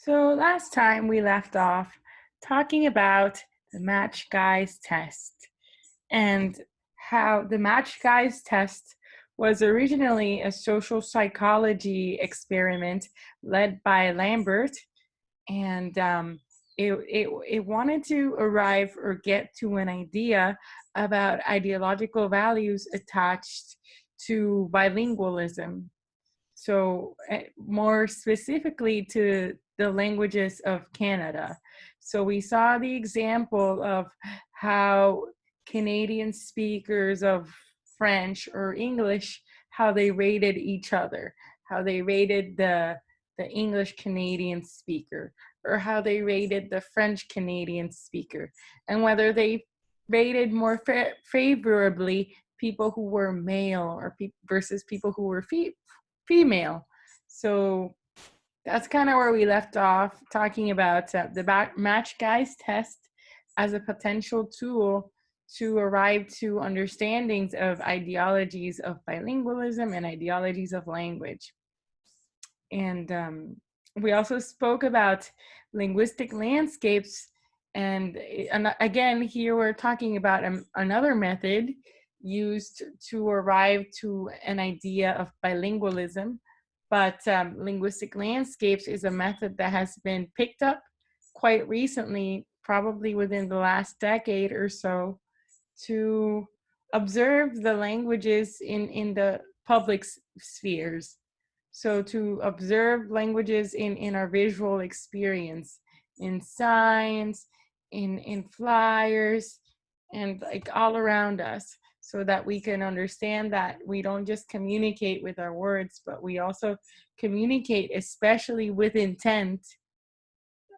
So last time we left off talking about the Match Guys test and how the Match Guys test was originally a social psychology experiment led by Lambert, and it wanted to arrive or get to an idea about ideological values attached to bilingualism. So more specifically to the languages of Canada. So we saw the example of how Canadian speakers of French or English, how they rated each other, how they rated the English Canadian speaker, or how they rated the French Canadian speaker, and whether they rated more favorably people who were male or versus people who were female. So that's kind of where we left off, talking about the Match Guys test as a potential tool to arrive to understandings of ideologies of bilingualism and ideologies of language. And we also spoke about linguistic landscapes. And again, here we're talking about another method used to arrive to an idea of bilingualism. But linguistic landscapes is a method that has been picked up quite recently, probably within the last decade or so, to observe the languages in the public spheres. So to observe languages in our visual experience, in signs, in flyers, and like all around us, so that we can understand that we don't just communicate with our words, but we also communicate, especially with intent,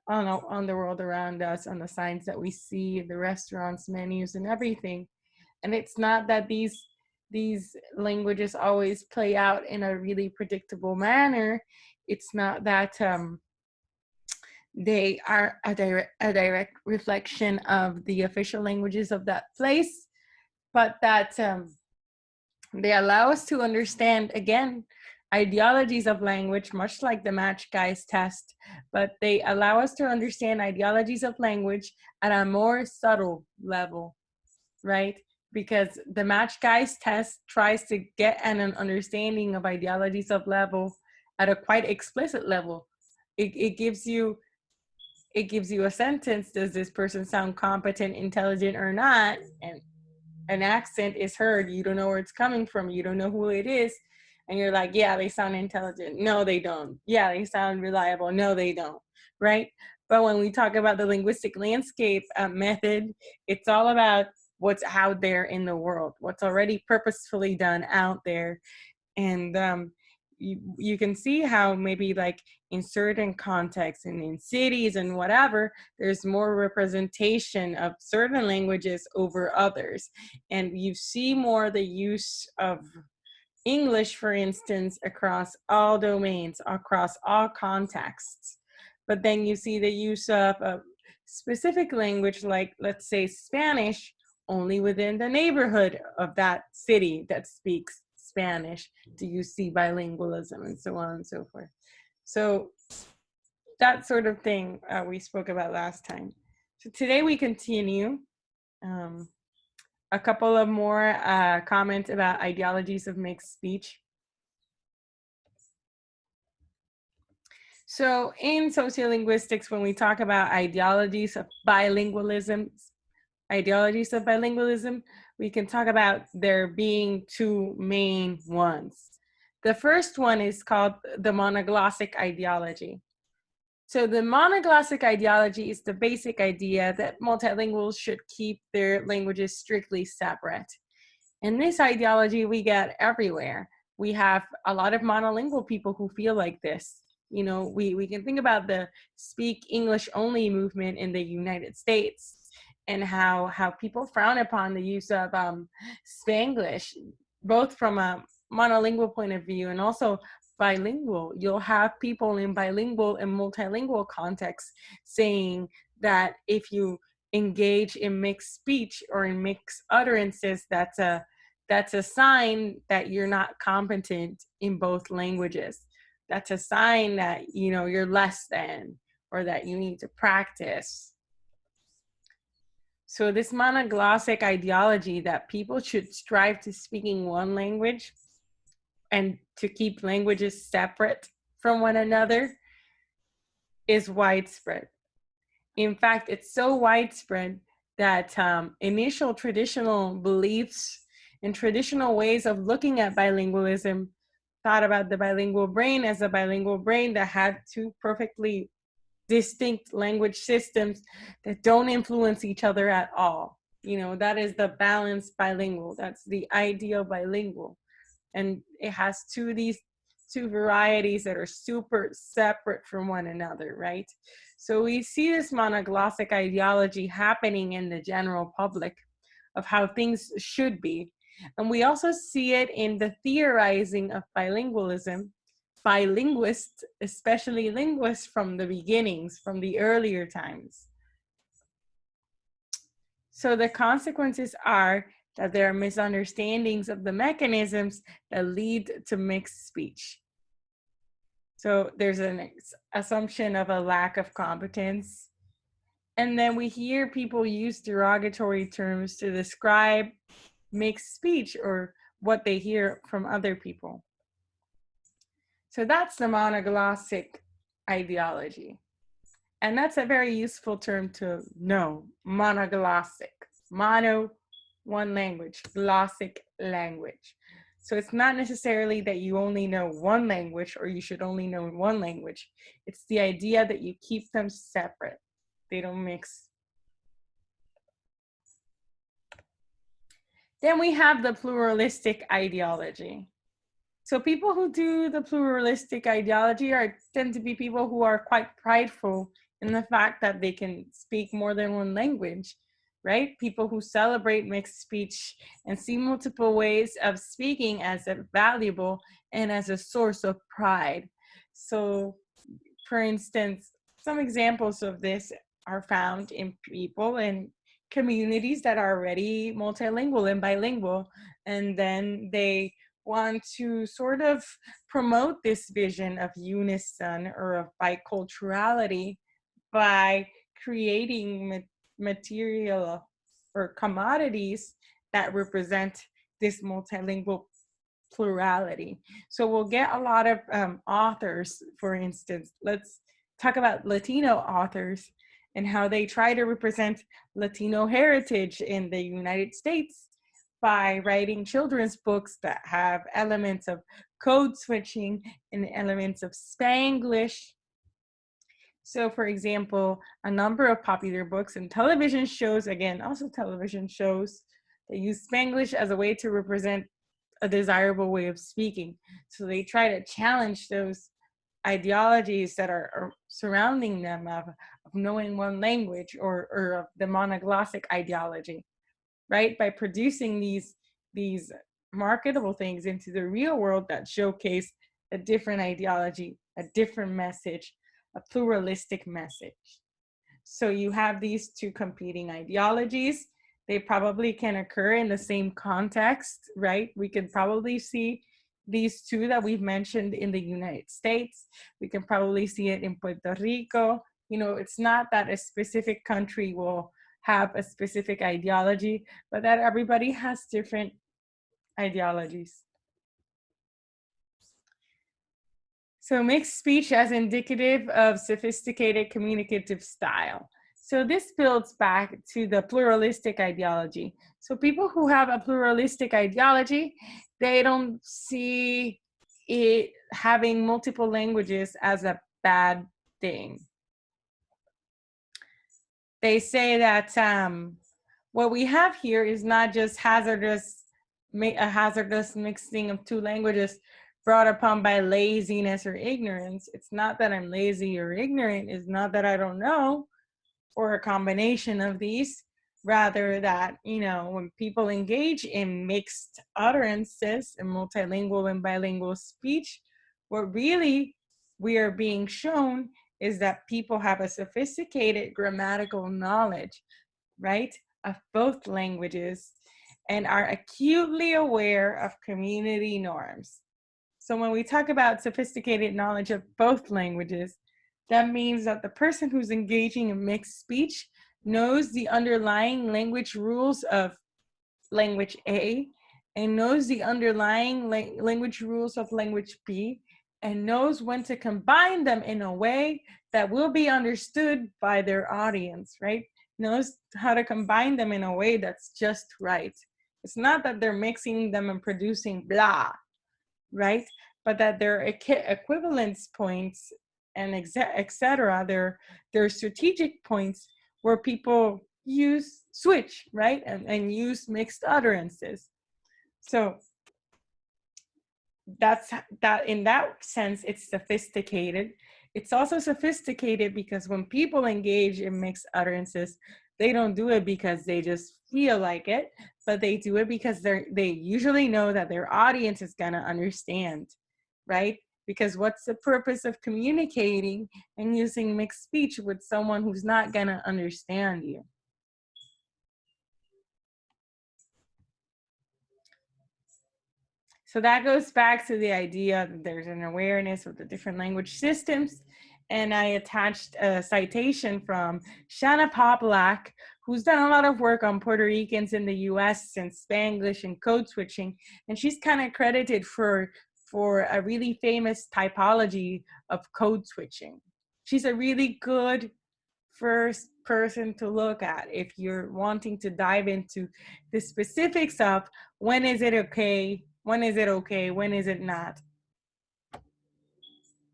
on the world around us, on the signs that we see, the restaurants, menus, and everything. And it's not that these languages always play out in a really predictable manner. It's not that they are a direct reflection of the official languages of that place, but that they allow us to understand, again, ideologies of language, much like the Match Guys test, but they allow us to understand ideologies of language at a more subtle level, right? Because the Match Guys test tries to get an understanding of ideologies of level at a quite explicit level. It gives you a sentence. Does this person sound competent, intelligent, or not? And an accent is heard. You don't know where it's coming from. You don't know who it is. And you're like, yeah, they sound intelligent. No, they don't. Yeah, they sound reliable. No, they don't. Right? But when we talk about the linguistic landscape method, it's all about what's out there in the world, what's already purposefully done out there. And you can see how maybe like in certain contexts and in cities and whatever, there's more representation of certain languages over others. And you see more the use of English, for instance, across all domains, across all contexts. But then you see the use of a specific language, like let's say Spanish, only within the neighborhood of that city that speaks Spanish do you see bilingualism, and so on and so forth. So that sort of thing we spoke about last time. So today we continue. A couple of more comments about ideologies of mixed speech. So in sociolinguistics, when we talk about ideologies of bilingualism, we can talk about there being two main ones. The first one is called the monoglossic ideology. So the monoglossic ideology is the basic idea that multilinguals should keep their languages strictly separate. And this ideology we get everywhere. We have a lot of monolingual people who feel like this. You know, we can think about the speak English only movement in the United States, and how people frown upon the use of Spanglish, both from a monolingual point of view and also bilingual. You'll have people in bilingual and multilingual contexts saying that if you engage in mixed speech or in mixed utterances, that's a sign that you're not competent in both languages. That's a sign that, you know, you're less than, or that you need to practice. So this monoglossic ideology that people should strive to speaking one language and to keep languages separate from one another is widespread. In fact, it's so widespread that initial traditional beliefs and traditional ways of looking at bilingualism thought about the bilingual brain as a bilingual brain that had two perfectly distinct language systems that don't influence each other at all. You know, that is the balanced bilingual. That's the ideal bilingual. And it has these two varieties that are super separate from one another, right? So we see this monoglossic ideology happening in the general public of how things should be. And we also see it in the theorizing of bilingualism by linguists, especially linguists from the beginnings, from the earlier times. So the consequences are that there are misunderstandings of the mechanisms that lead to mixed speech. So there's an assumption of a lack of competence. And then we hear people use derogatory terms to describe mixed speech or what they hear from other people. So that's the monoglossic ideology. And that's a very useful term to know, monoglossic. Mono, one language, glossic, language. So it's not necessarily that you only know one language or you should only know one language. It's the idea that you keep them separate. They don't mix. Then we have the pluralistic ideology. So people who do the pluralistic ideology tend to be people who are quite prideful in the fact that they can speak more than one language, right? People who celebrate mixed speech and see multiple ways of speaking as valuable and as a source of pride. So, for instance, some examples of this are found in people and communities that are already multilingual and bilingual, and then they want to sort of promote this vision of unison or of biculturality by creating material or commodities that represent this multilingual plurality. So we'll get a lot of authors, for instance. Let's talk about Latino authors and how they try to represent Latino heritage in the United States by writing children's books that have elements of code switching and elements of Spanglish. So for example, a number of popular books and television shows, again, also television shows, they use Spanglish as a way to represent a desirable way of speaking. So they try to challenge those ideologies that are surrounding them of knowing one language or of the monoglossic ideology, right? By producing these marketable things into the real world that showcase a different ideology, a different message, a pluralistic message. So you have these two competing ideologies. They probably can occur in the same context, right? We can probably see these two that we've mentioned in the United States. We can probably see it in Puerto Rico. You know, it's not that a specific country will have a specific ideology, but that everybody has different ideologies. So mixed speech as indicative of sophisticated communicative style. So this builds back to the pluralistic ideology. So people who have a pluralistic ideology, they don't see it having multiple languages as a bad thing. They say that what we have here is not just a hazardous mixing of two languages brought upon by laziness or ignorance. It's not that I'm lazy or ignorant. It's not that I don't know, or a combination of these. Rather that, you know, when people engage in mixed utterances and multilingual and bilingual speech, what really we are being shown is that people have a sophisticated grammatical knowledge, right, of both languages and are acutely aware of community norms. So when we talk about sophisticated knowledge of both languages, That means that the person who's engaging in mixed speech knows the underlying language rules of language A and knows the underlying language rules of language B and knows when to combine them in a way that will be understood by their audience, right? Knows how to combine them in a way that's just right. It's not that they're mixing them and producing blah, right? But that their equivalence points and etc. Their strategic points where people switch, right? And use mixed utterances. So that in that sense, it's sophisticated. It's also sophisticated because when people engage in mixed utterances, they don't do it because they just feel like it, but they do it because they usually know that their audience is gonna understand, right? Because what's the purpose of communicating and using mixed speech with someone who's not gonna understand you? So that goes back to the idea that there's an awareness of the different language systems. And I attached a citation from Shanna Poplack, who's done a lot of work on Puerto Ricans in the US and Spanglish and code switching. And she's kind of credited for a really famous typology of code switching. She's a really good first person to look at if you're wanting to dive into the specifics of when is it okay, when is it not,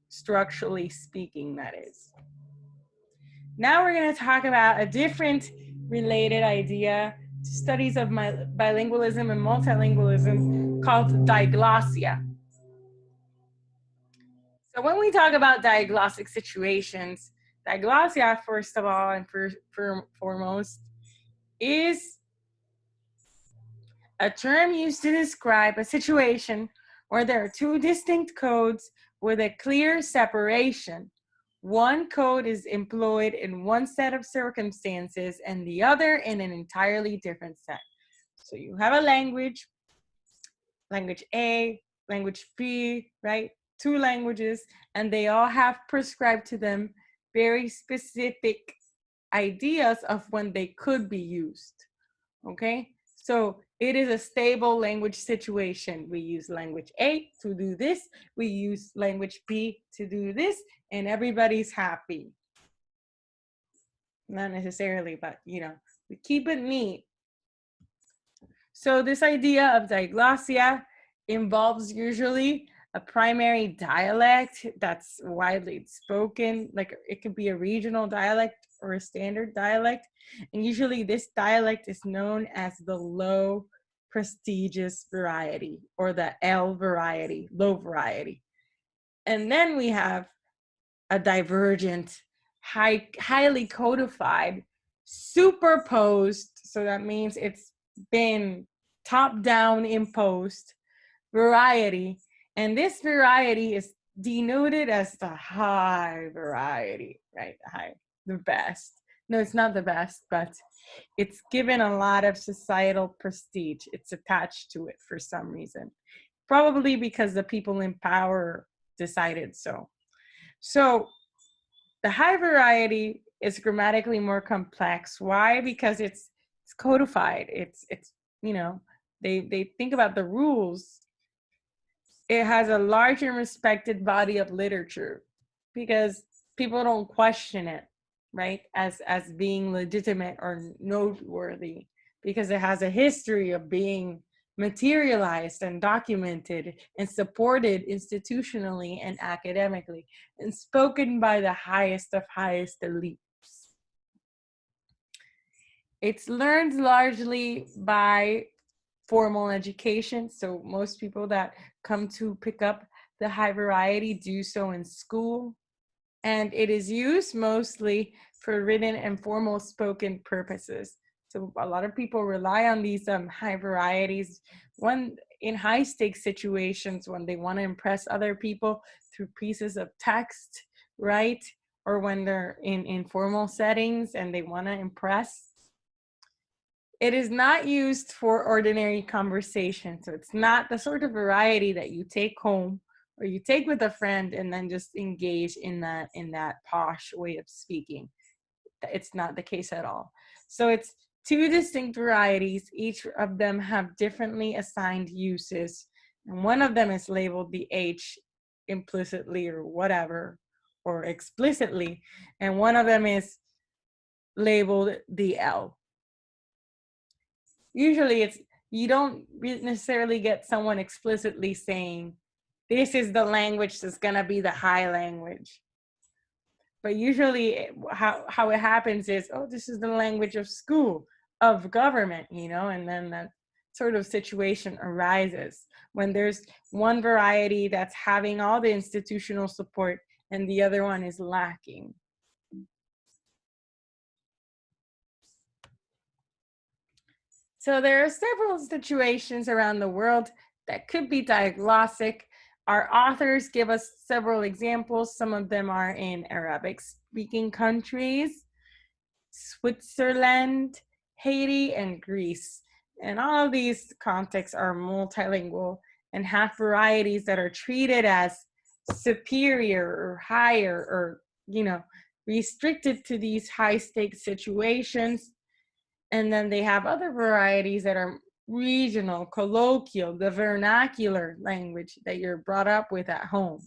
structurally speaking, that is. Now we're going to talk about a different related idea to studies of bilingualism and multilingualism called diglossia. So when we talk about diglossic situations, diglossia, first of all and foremost, is a term used to describe a situation where there are two distinct codes with a clear separation. One code is employed in one set of circumstances and the other in an entirely different set. So you have a language A, language B, right? Two languages, and they all have prescribed to them very specific ideas of when they could be used, okay? So it is a stable language situation. We use language A to do this, we use language B to do this, and everybody's happy. Not necessarily, but you know, we keep it neat. So this idea of diglossia involves usually a primary dialect that's widely spoken, like it could be a regional dialect or a standard dialect. And usually this dialect is known as the low prestigious variety or the L variety, low variety. And then we have a divergent, highly codified, superposed, so that means it's been top-down imposed variety. And this variety is denoted as the high variety, right? The best. No, it's not the best, but it's given a lot of societal prestige. It's attached to it for some reason. Probably because the people in power decided so. So the high variety is grammatically more complex. Why? Because it's codified. It's you know, they think about the rules. It has a large and respected body of literature because people don't question it, right? As being legitimate or noteworthy, because it has a history of being materialized and documented and supported institutionally and academically and spoken by the highest of highest elites. It's learned largely by formal education. So most people that come to pick up the high variety do so in school. And it is used mostly for written and formal spoken purposes. So a lot of people rely on these high varieties. One, in high stakes situations when they want to impress other people through pieces of text, right? Or when they're in informal settings and they want to impress. It is not used for ordinary conversation. So it's not the sort of variety that you take home or you take with a friend and then just engage in that posh way of speaking. It's not the case at all. So it's two distinct varieties. Each of them have differently assigned uses, and one of them is labeled the H implicitly or whatever, or explicitly, and one of them is labeled the L. Usually you don't necessarily get someone explicitly saying, this is the language that's gonna be the high language. But usually how it happens is, oh, this is the language of school, of government, and then that sort of situation arises when there's one variety that's having all the institutional support and the other one is lacking. So there are several situations around the world that could be diglossic. Our authors give us several examples. Some of them are in Arabic-speaking countries, Switzerland, Haiti, and Greece. And all of these contexts are multilingual and have varieties that are treated as superior or higher or, restricted to these high-stakes situations. And then they have other varieties that are regional, colloquial, the vernacular language that you're brought up with at home.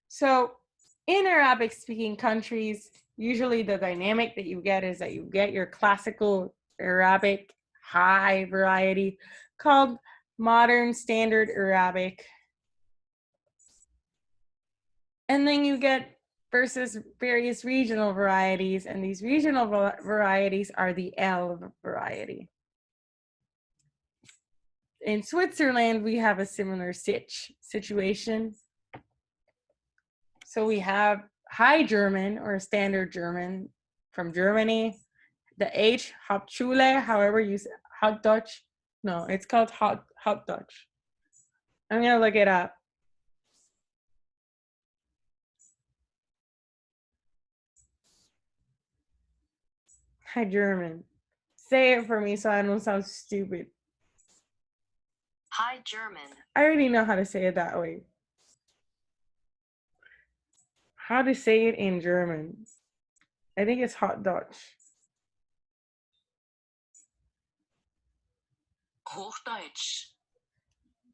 So in Arabic-speaking countries, usually the dynamic that you get is that you get your classical Arabic high variety called modern standard Arabic. And then you get versus various regional varieties, and these regional varieties are the L variety. In Switzerland, we have a similar situation. So we have High German or Standard German from Germany. The H, Hauptschule, however you say, Hauptdeutsch. No, it's called Hauptdeutsch. I'm gonna look it up. High German. Say it for me so I don't sound stupid. High German. I already know how to say it that way. How to say it in German? I think it's Hauptdeutsch. Hochdeutsch.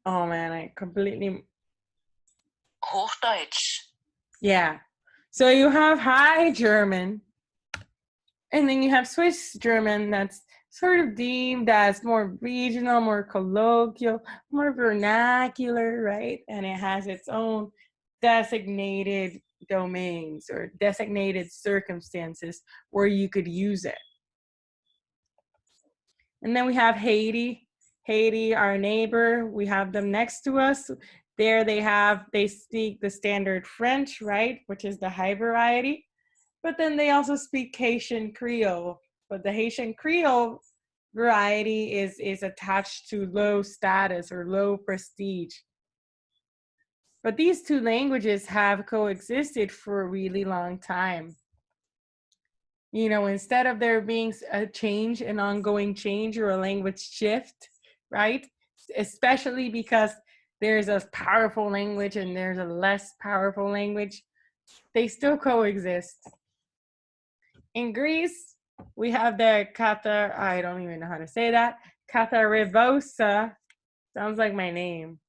Oh man, I completely. Hochdeutsch. Yeah. So you have High German, and then you have Swiss German that's sort of deemed as more regional, more colloquial, more vernacular, right? And it has its own designated domains or designated circumstances where you could use it. And then we have Haiti. Haiti, our neighbor, we have them next to us. There they speak the standard French, right? Which is the high variety. But then they also speak Haitian Creole. But the Haitian Creole variety is attached to low status or low prestige. But these two languages have coexisted for a really long time. Instead of there being a change, an ongoing change or a language shift, right? Especially because there's a powerful language and there's a less powerful language, they still coexist. In Greece, we have the I don't even know how to say that, Katharevosa, sounds like my name.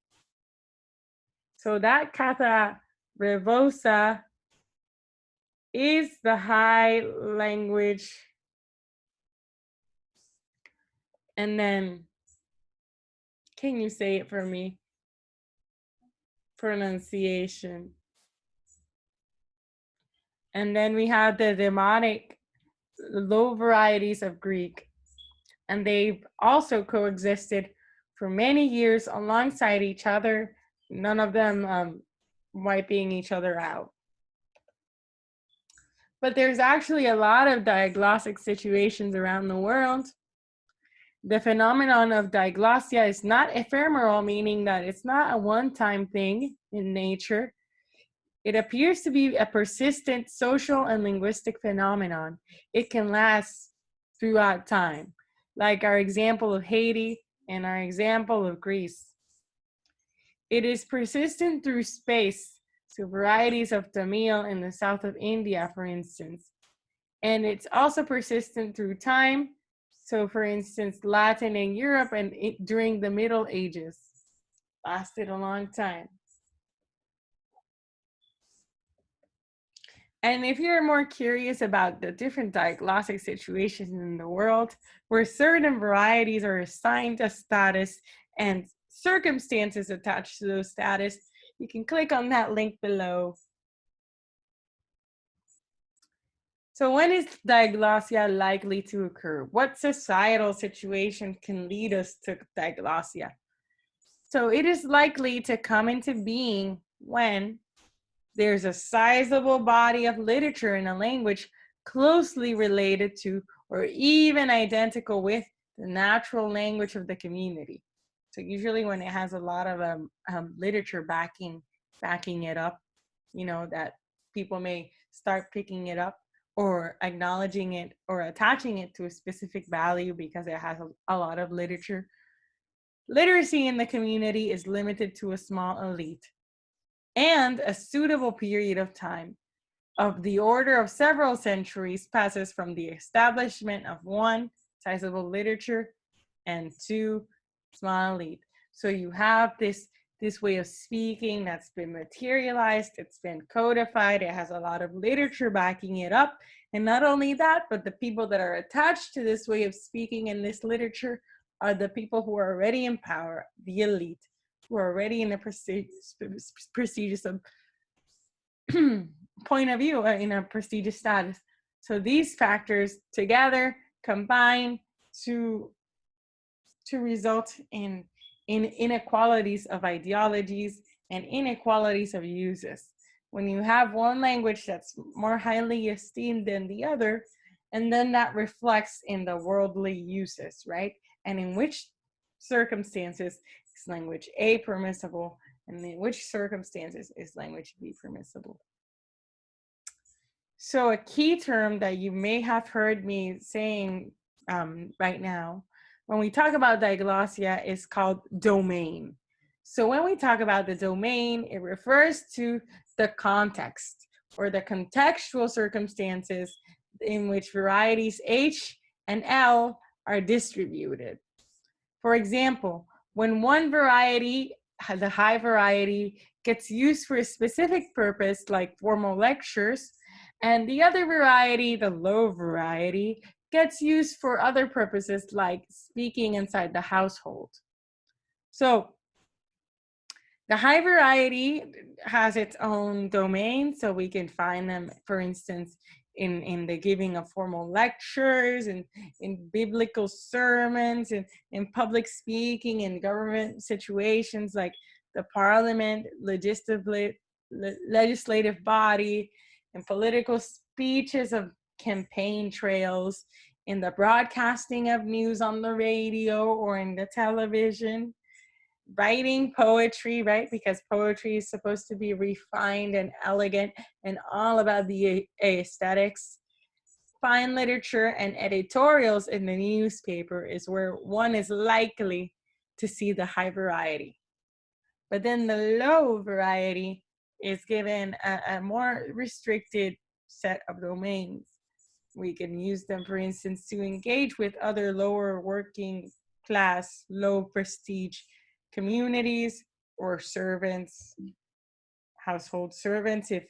So that Katharevosa is the high language. And then, can you say it for me? Pronunciation. And then we have the demonic low varieties of Greek. And they've also coexisted for many years alongside each other, none of them wiping each other out. But there's actually a lot of diglossic situations around the world. The phenomenon of diglossia is not ephemeral, meaning that it's not a one-time thing in nature. It appears to be a persistent social and linguistic phenomenon. It can last throughout time, like our example of Haiti and our example of Greece. It is persistent through space, so varieties of Tamil in the south of India, for instance. And it's also persistent through time, so for instance, Latin in Europe and during the Middle Ages. Lasted a long time. And if you're more curious about the different diglossic situations in the world, where certain varieties are assigned a status and circumstances attached to those status, you can click on that link below. So when is diglossia likely to occur? What societal situation can lead us to diglossia? So it is likely to come into being when there's a sizable body of literature in a language closely related to or even identical with the natural language of the community. So usually when it has a lot of literature backing it up, you know, that people may start picking it up or acknowledging it or attaching it to a specific value because it has a lot of literature. Literacy in the community is limited to a small elite, and a suitable period of time of the order of several centuries passes from the establishment of one, sizable literature, and two, small elite. So you have this way of speaking that's been materialized, it's been codified, it has a lot of literature backing it up. And not only that, but the people that are attached to this way of speaking and this literature are the people who are already in power, the elite, who are already in a prestigious point of view, in a prestigious status. So these factors together combine to result in inequalities of ideologies and inequalities of uses. When you have one language that's more highly esteemed than the other, and then that reflects in the worldly uses, right? And in which circumstances is language A permissible, and in which circumstances is language B permissible. So a key term that you may have heard me saying right now, when we talk about diglossia, is called domain. So when we talk about the domain, it refers to the context or the contextual circumstances in which varieties H and L are distributed. For example, when one variety, the high variety, gets used for a specific purpose, like formal lectures, and the other variety, the low variety, gets used for other purposes like speaking inside the household. So the high variety has its own domain, so we can find them, for instance, in the giving of formal lectures, and in biblical sermons, and in public speaking, in government situations like the parliament, legislative body, and political speeches of campaign trails, in the broadcasting of news on the radio or in the television, writing poetry, right? Because poetry is supposed to be refined and elegant and all about the aesthetics. Fine literature and editorials in the newspaper is where one is likely to see the high variety. But then the low variety is given a more restricted set of domains. We can use them, for instance, to engage with other lower working class, low prestige communities or servants, household servants. If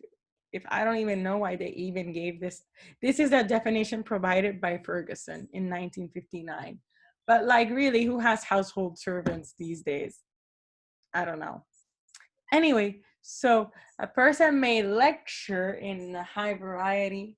I don't even know why they even gave this. This is a definition provided by Ferguson in 1959. But like, really, who has household servants these days? I don't know. Anyway, so a person may lecture in a high variety,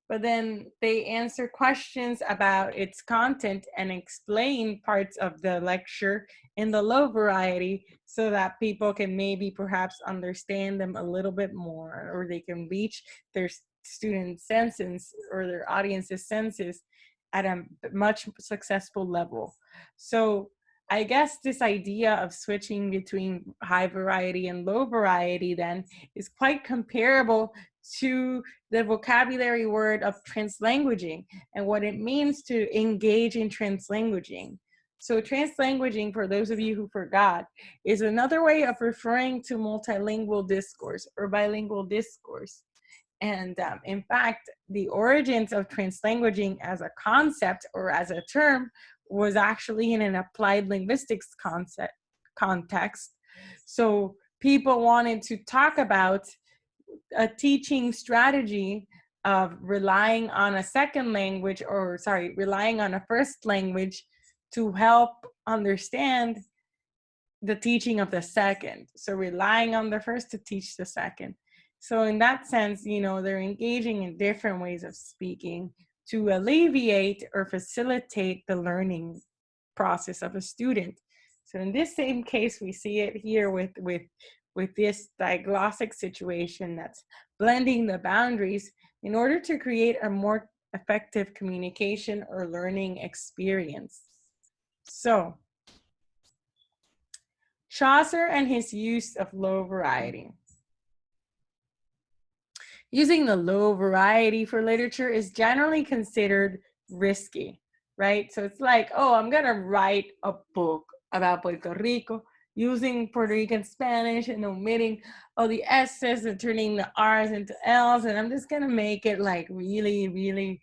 but then they answer questions about its content and explain parts of the lecture in the low variety so that people can maybe perhaps understand them a little bit more, or they can reach their student senses or their audience's senses at a much successful level. So I guess this idea of switching between high variety and low variety then is quite comparable to the vocabulary word of translanguaging and what it means to engage in translanguaging. So translanguaging, for those of you who forgot, is another way of referring to multilingual discourse or bilingual discourse. And in fact, the origins of translanguaging as a concept or as a term was actually in an applied linguistics context. So people wanted to talk about a teaching strategy of relying on a second language, or sorry, relying on a first language to help understand the teaching of the second. So relying on the first to teach the second. So in that sense, you know, they're engaging in different ways of speaking to alleviate or facilitate the learning process of a student. So in this same case, we see it here with this diglossic situation that's blending the boundaries in order to create a more effective communication or learning experience. So Chaucer and his use of low variety. Using the low variety for literature is generally considered risky, right? So it's like, oh, I'm gonna write a book about Puerto Rico using Puerto Rican Spanish and omitting all the S's and turning the R's into L's, and I'm just gonna make it like really, really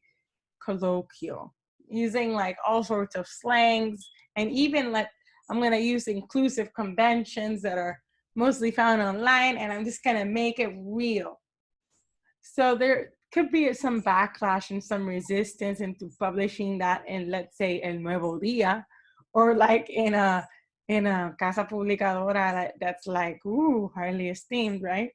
colloquial, using like all sorts of slangs, and even I'm gonna use inclusive conventions that are mostly found online, and I'm just gonna make it real. So there could be some backlash and some resistance into publishing that in, let's say, El Nuevo Día, or like in a casa publicadora that's like, ooh, highly esteemed, right?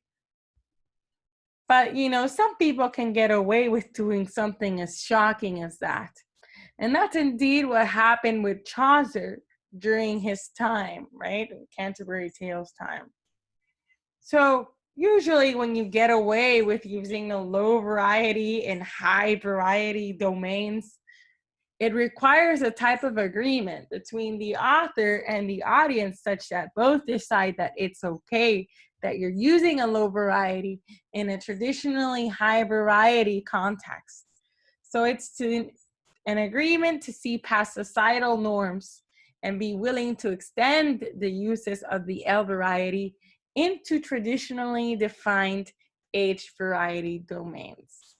But you know, some people can get away with doing something as shocking as that. And that's indeed what happened with Chaucer during his time, right? Canterbury Tales time. So usually when you get away with using a low variety and high variety domains, it requires a type of agreement between the author and the audience such that both decide that it's okay that you're using a low variety in a traditionally high variety context. So it's an agreement to see past societal norms and be willing to extend the uses of the L variety into traditionally defined age variety domains.